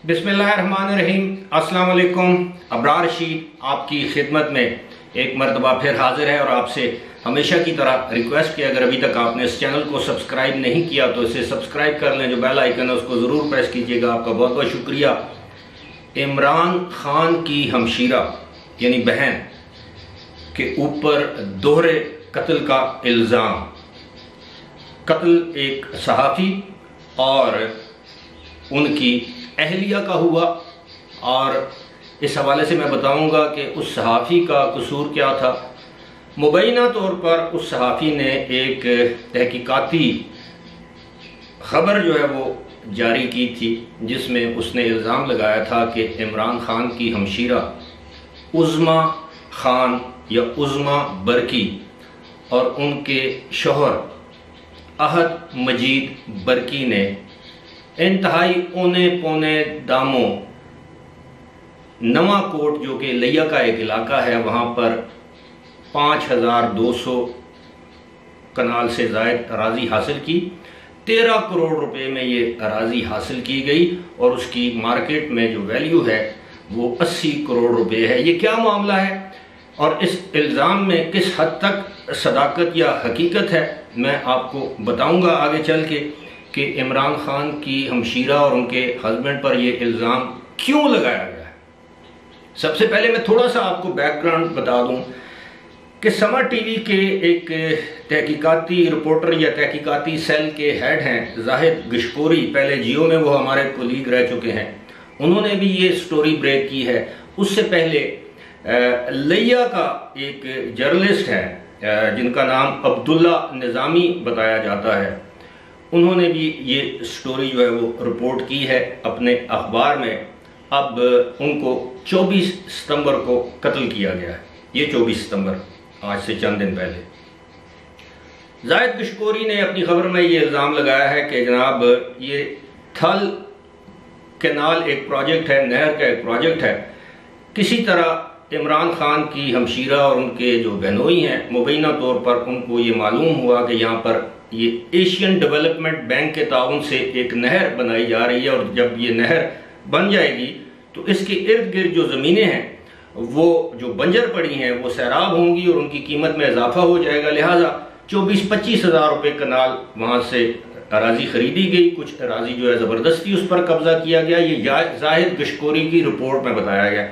बिस्मिल्लाहिर्रहमानिर्रहीम। अस्सलाम वालेकुम। अबरार रशीद आपकी खिदमत में एक मरतबा फिर हाजिर है और आपसे हमेशा की तरह रिक्वेस्ट की, अगर अभी तक आपने इस चैनल को सब्सक्राइब नहीं किया तो इसे सब्सक्राइब कर लें। जो बेल आइकन है उसको ज़रूर प्रेस कीजिएगा। आपका बहुत बहुत शुक्रिया। इमरान खान की हमशीरा यानी बहन के ऊपर दोहरे कत्ल का इल्ज़ाम। कत्ल एक सहाफ़ी और उनकी अहलिया का हुआ और इस हवाले से मैं बताऊंगा कि उस सहाफ़ी का कसूर क्या था। मुबैना तौर पर उस सहाफ़ी ने एक तहकीकाती ख़बर जो है वो जारी की थी, जिसमें उसने इल्ज़ाम लगाया था कि इमरान खान की हमशीरा उज़्मा खान या उज़्मा बरकी और उनके शौहर अहद मजीद बरकी ने इंतहाई औने पौने दामों नवा कोट, जो कि लिया का एक इलाका है, वहाँ पर 5200 कनाल से ज़ायद अराज़ी हासिल की। 13 करोड़ रुपए में ये अराज़ी हासिल की गई और उसकी मार्केट में जो वैल्यू है वो 80 करोड़ रुपए है। ये क्या मामला है और इस इल्ज़ाम में किस हद तक सदाकत या हकीकत है, मैं आपको बताऊंगा आगे चल के कि इमरान खान की हमशीरा और उनके हस्बैंड पर यह इल्ज़ाम क्यों लगाया गया है। सबसे पहले मैं थोड़ा सा आपको बैकग्राउंड बता दूं कि समा टीवी के एक तहकीकाती रिपोर्टर या तहकीकाती सेल के हेड हैं जाहिद गशकोरी। पहले जियो में वो हमारे कोलीग रह चुके हैं, उन्होंने भी ये स्टोरी ब्रेक की है। उससे पहले लिया का एक जर्नलिस्ट है जिनका नाम अब्दुल्ला निज़ामी बताया जाता है, उन्होंने भी ये स्टोरी जो है वो रिपोर्ट की है अपने अखबार में। अब उनको 24 सितंबर को कत्ल किया गया है। ये 24 सितंबर आज से चंद दिन पहले जाहिद गशकोरी ने अपनी खबर में ये इल्ज़ाम लगाया है कि जनाब ये थल कैनाल एक प्रोजेक्ट है, नहर का एक प्रोजेक्ट है। किसी तरह इमरान खान की हमशीरा और उनके जो बहनोई हैं, मुबैना तौर पर उनको ये मालूम हुआ कि यहाँ पर ये एशियन डेवलपमेंट बैंक के ताउन से एक नहर बनाई जा रही है और जब ये नहर बन जाएगी तो इसके इर्द गिर्द जो ज़मीनें हैं वो जो बंजर पड़ी हैं वो सैराब होंगी और उनकी कीमत में इजाफा हो जाएगा। लिहाजा 24-25 हज़ार रुपये कनाल वहाँ से अराजी खरीदी गई। कुछ अराजी जो है ज़बरदस्ती उस पर कब्जा किया गया। ये जाहिद गशकोरी की रिपोर्ट में बताया गया।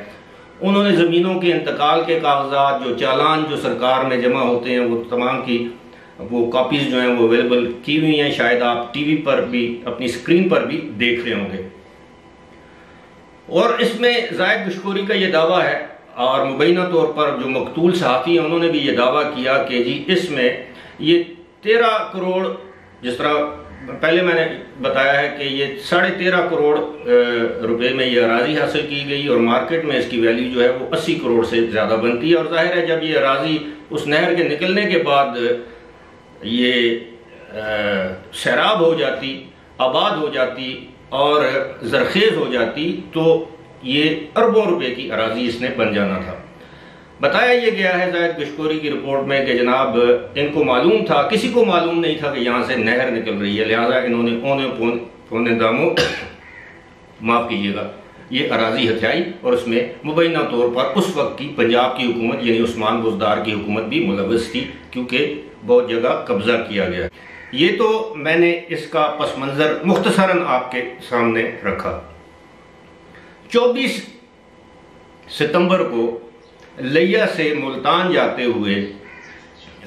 उन्होंने ज़मीनों के इंतकाल के कागजात, जो चालान जो सरकार में जमा होते हैं, वो तमाम की वो कॉपीज़ जो हैं वो अवेलेबल की हुई हैं। शायद आप टीवी पर भी अपनी स्क्रीन पर भी देख रहे होंगे। और इसमें जाहिद गशकोरी का ये दावा है और मुबैना तौर पर जो मकतूल सहाफ़ी हैं उन्होंने भी ये दावा किया कि जी इसमें ये 13 करोड़, जिस तरह पहले मैंने बताया है कि ये 13.5 करोड़ रुपए में ये अराजी हासिल की गई और मार्केट में इसकी वैल्यू जो है वो 80 करोड़ से ज़्यादा बनती है। और जाहिर है जब ये अराजी उस नहर के निकलने के बाद ये सैराब हो जाती, आबाद हो जाती और ज़रखेज़ हो जाती तो ये अरबों रुपए की अराजी इसने बन जाना था। बताया ये गया है जाहिद गशकोरी की रिपोर्ट में कि जनाब इनको मालूम था, किसी को मालूम नहीं था कि यहाँ से नहर निकल रही है। लिहाजा इन्होंने औने पौने दामों माफ़ कीजिएगा ये अराजी हथियाई और उसमें मुबैना तौर पर उस वक्त की पंजाब की हुकूमत यानी उस्मान बुज़दार की हुकूमत भी मुलव्वस थी, क्योंकि बहुत जगह कब्जा किया गया। ये तो मैंने इसका पस मंज़र मुख्तसरन आपके सामने रखा। 24 सितंबर को लिया से मुल्तान जाते हुए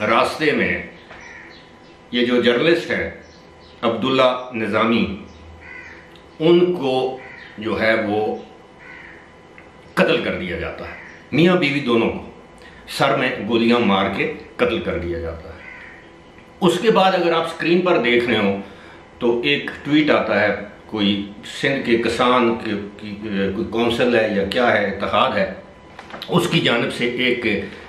रास्ते में ये जो जर्नलिस्ट है अब्दुल्ला निज़ामी, उनको जो है वो कत्ल कर दिया जाता है। मियाँ बीवी दोनों को सर में गोलियां मार के कत्ल कर दिया जाता है। उसके बाद अगर आप स्क्रीन पर देख रहे हो तो एक ट्वीट आता है, कोई सिंध के किसान कोई कौंसिल है या क्या है, इत्तेहाद है, उसकी जानिब से एक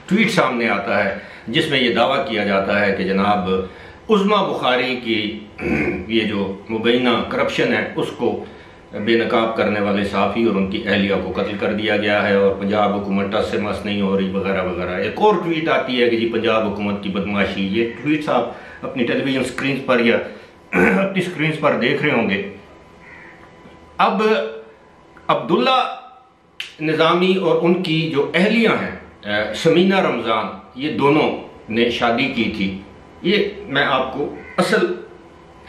ट्वीट सामने आता है जिसमें ये दावा किया जाता है कि जनाब उज़्मा बुखारी की ये जो मुबैना करप्शन है उसको बेनकाब करने वाले सहाफ़ी और उनकी अहलिया को कत्ल कर दिया गया है और पंजाब हुकूमत टस से मस नहीं हो रही वगैरह वगैरह। एक और ट्वीट आती है कि जी पंजाब हुकूमत की बदमाशी। ये ट्वीट्स आप अपनी टेलीविज़न स्क्रीन पर या अपनी स्क्रीन पर देख रहे होंगे। अब अब्दुल्ला निज़ामी और उनकी जो अहलियाँ हैं शमीना रमज़ान, ये दोनों ने शादी की थी। ये मैं आपको असल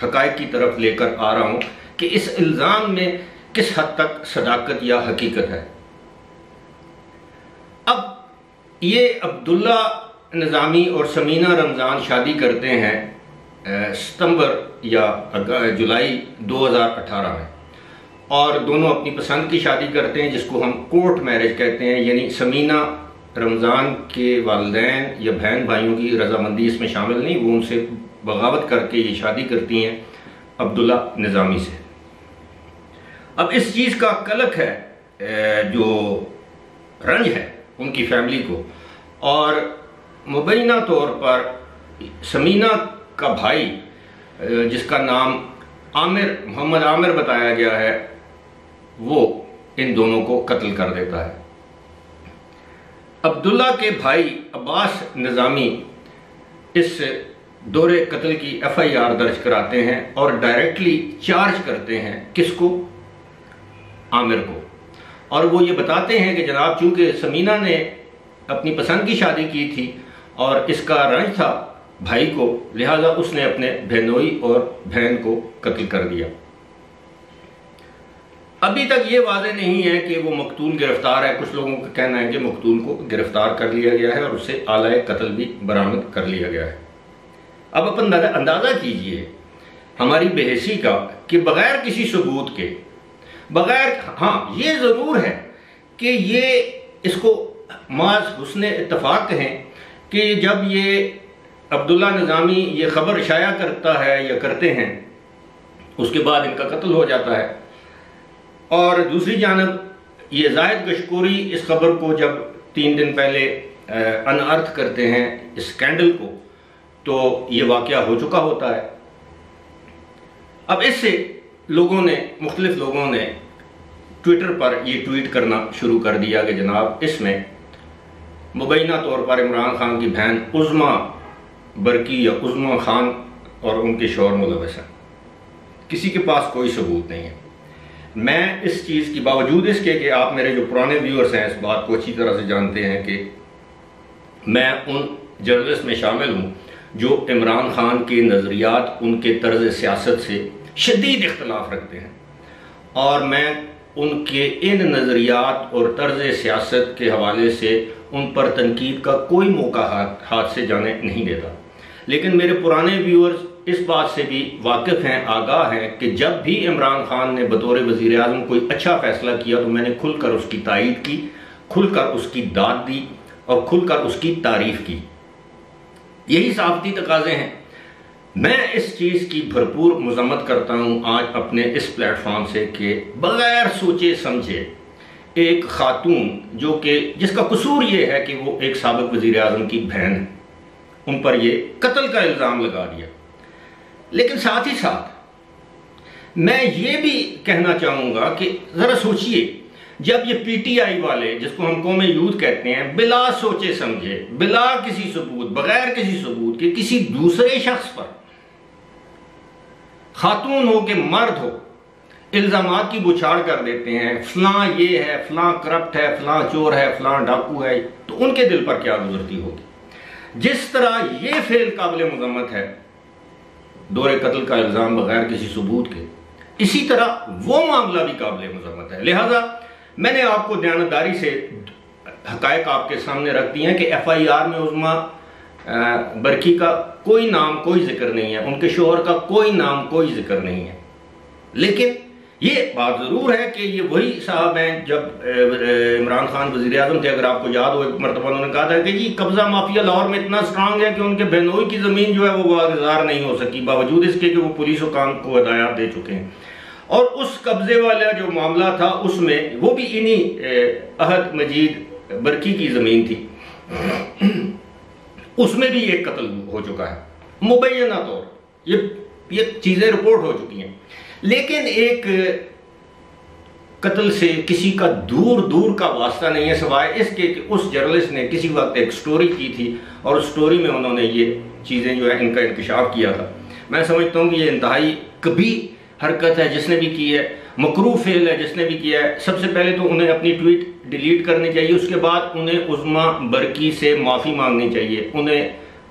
हक़ाइक़ की तरफ लेकर आ रहा हूँ कि इस इल्ज़ाम में किस हद तक सदाकत या हकीकत है। अब ये अब्दुल्ला निज़ामी और शमीना रमज़ान शादी करते हैं सितंबर या जुलाई 2018 में, और दोनों अपनी पसंद की शादी करते हैं जिसको हम कोर्ट मैरिज कहते हैं। यानी शमीना रमज़ान के वालिदैन या बहन भाइयों की रजामंदी इसमें शामिल नहीं, वो उनसे बगावत करके ये शादी करती हैं अब्दुल्ला निज़ामी से। अब इस चीज़ का कलक है, जो रंज है उनकी फैमिली को, और मुबैना तौर पर शमीना का भाई जिसका नाम मोहम्मद आमिर बताया गया है, वो इन दोनों को कत्ल कर देता है। अब्दुल्ला के भाई अब्बास निज़ामी इस दौरे कत्ल की FIR दर्ज कराते हैं और डायरेक्टली चार्ज करते हैं किसको? आमिर को। और वो ये बताते हैं कि जनाब चूंकि शमीना ने अपनी पसंद की शादी की थी और इसका रंज था भाई को, लिहाजा उसने अपने बहनोई और बहन को कत्ल कर दिया। अभी तक ये वाज़ेह नहीं है कि वो मकतूल गिरफ्तार है। कुछ लोगों का कहना है कि मकतूल को गिरफ्तार कर लिया गया है और उससे आलाए कत्ल भी बरामद कर लिया गया है। अब आप अंदाज़ा कीजिए हमारी बेहसी का कि बगैर किसी सबूत के, बगैर, हाँ ये ज़रूर है कि ये इसको माज हुस्ने इत्तफाक कहें कि जब ये अब्दुल्ला निज़ामी ये ख़बर शाया करता है या करते हैं, उसके बाद इनका कत्ल हो जाता है। और दूसरी जानब ये जाहिद गशकोरी इस खबर को जब 3 दिन पहले अनअर्थ करते हैं इस स्कैंडल को, तो ये वाक़या हो चुका होता है। अब इससे मुख्तलिफ लोगों ने ट्विटर पर ये ट्वीट करना शुरू कर दिया कि जनाब इसमें मुबैना तौर पर इमरान खान की बहन उज़्मा बरकी या उज़्मा खान और उनके शौहर मुलव्वस हैं। किसी के पास कोई सबूत नहीं है। मैं इस चीज़ की बावजूद इसके कि आप मेरे जो पुराने व्यूअर्स हैं इस बात को अच्छी तरह से जानते हैं कि मैं उन जर्नलिस्ट में शामिल हूँ जो इमरान खान के नज़रियात, उनके तर्ज सियासत से शदीद इख्तलाफ रखते हैं, और मैं उनके इन नज़रियात और तर्ज सियासत के हवाले से उन पर तनकीद का कोई मौका हाथ से जाने नहीं देता। लेकिन मेरे पुराने व्यूअर्स इस बात से भी वाकिफ़ हैं, आगाह हैं कि जब भी इमरान खान ने बतौर वज़ीर आज़म कोई अच्छा फ़ैसला किया तो मैंने खुलकर उसकी तायीद की, खुलकर उसकी दाद दी और खुलकर उसकी तारीफ़ की। यही साफ़ती तकाज़े हैं। मैं इस चीज़ की भरपूर मज़म्मत करता हूँ आज अपने इस प्लेटफॉर्म से कि बग़ैर सोचे समझे एक खातून जो कि जिसका कसूर ये है कि वो एक साबिक़ वज़ीर आज़म की बहन है, उन पर ये कत्ल का इल्ज़ाम लगा दिया। लेकिन साथ ही साथ मैं ये भी कहना चाहूँगा कि ज़रा सोचिए, जब ये PTI वाले जिसको हम कौम यूथ कहते हैं, बिला सोचे समझे, बिला किसी सबूत, बग़ैर किसी सबूत के किसी दूसरे शख्स पर, खातून हो कि मर्द हो, इल्ज़ामात की बुछाड़ कर देते हैं, फलां ये है, फलां करप्ट है, फलां चोर है, फलां डाकू है, तो उनके दिल पर क्या गुजरती होगी। जिस तरह ये फेल काबिल मज़म्मत है, दौरे कत्ल का इल्ज़ाम बगैर किसी सबूत के, इसी तरह वो मामला भी काबिल मज़म्मत है। लिहाजा मैंने आपको दयानतदारी से हक़ाइक़ आपके सामने रख दिए हैं कि FIR में उज़्मा बरकी का कोई नाम, कोई जिक्र नहीं है, उनके शोहर का कोई नाम, कोई जिक्र नहीं है। लेकिन ये बात ज़रूर है कि ये वही साहब हैं जब इमरान खान वज़ीर आज़म थे, अगर आपको याद हो, एक मरतबा उन्होंने कहा था कि जी कब्ज़ा माफिया लाहौर में इतना स्ट्रांग है कि उनके बहनोई की ज़मीन जो है वो वागुज़ार नहीं हो सकी, बावजूद इसके कि वो पुलिस हुकाम को हिदायत दे चुके हैं। और उस कब्ज़े वाला जो मामला था उसमें वो भी इन्हीं अहद मजीद बरकी की ज़मीन थी, उसमें भी एक कत्ल हो चुका है मुबैना तौर, ये चीज़ें रिपोर्ट हो चुकी हैं। लेकिन एक कत्ल से किसी का दूर दूर का वास्ता नहीं है, सिवाय इसके कि उस जर्नलिस्ट ने किसी वक्त एक स्टोरी की थी और उस स्टोरी में उन्होंने ये चीज़ें जो है इनका इंकशाफ किया था। मैं समझता हूँ कि ये इंतहाई कभी हरकत है जिसने भी की है, मकरूह फेल है जिसने भी किया है, सबसे पहले तो उन्हें अपनी ट्वीट डिलीट करनी चाहिए। उसके बाद उन्हें उस्मा बरकी से माफ़ी मांगनी चाहिए, उन्हें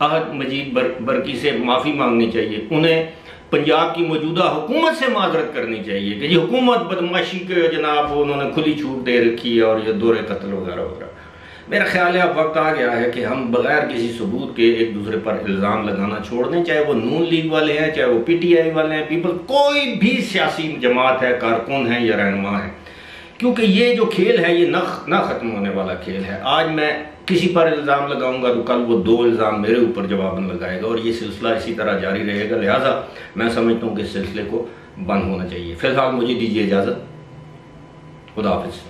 अहद मजीद बरकी से माफ़ी मांगनी चाहिए, उन्हें पंजाब की मौजूदा हुकूमत से माजरत करनी चाहिए कि ये हुकूमत बदमाशी के जनाब उन्होंने खुली छूट दे रखी है और ये दौरे कत्ल वगैरह वगैरह। मेरा ख्याल है अब वक्त आ गया है कि हम बगैर किसी सबूत के एक दूसरे पर इल्ज़ाम लगाना छोड़ दें, चाहे वो नून लीग वाले हैं, चाहे वो PTI वाले हैं, पीपल कोई भी सियासी जमात है, कारकुन है या रहनुमा है, क्योंकि ये जो खेल है ये ना ख़त्म होने वाला खेल है। आज मैं किसी पर इल्ज़ाम लगाऊंगा तो कल वो 2 इल्ज़ाम मेरे ऊपर जवाबन लगाएगा और ये सिलसिला इसी तरह जारी रहेगा। लिहाजा मैं समझता हूँ कि इस सिलसिले को बंद होना चाहिए। फिलहाल मुझे दीजिए इजाज़त। खुदा हाफिज़।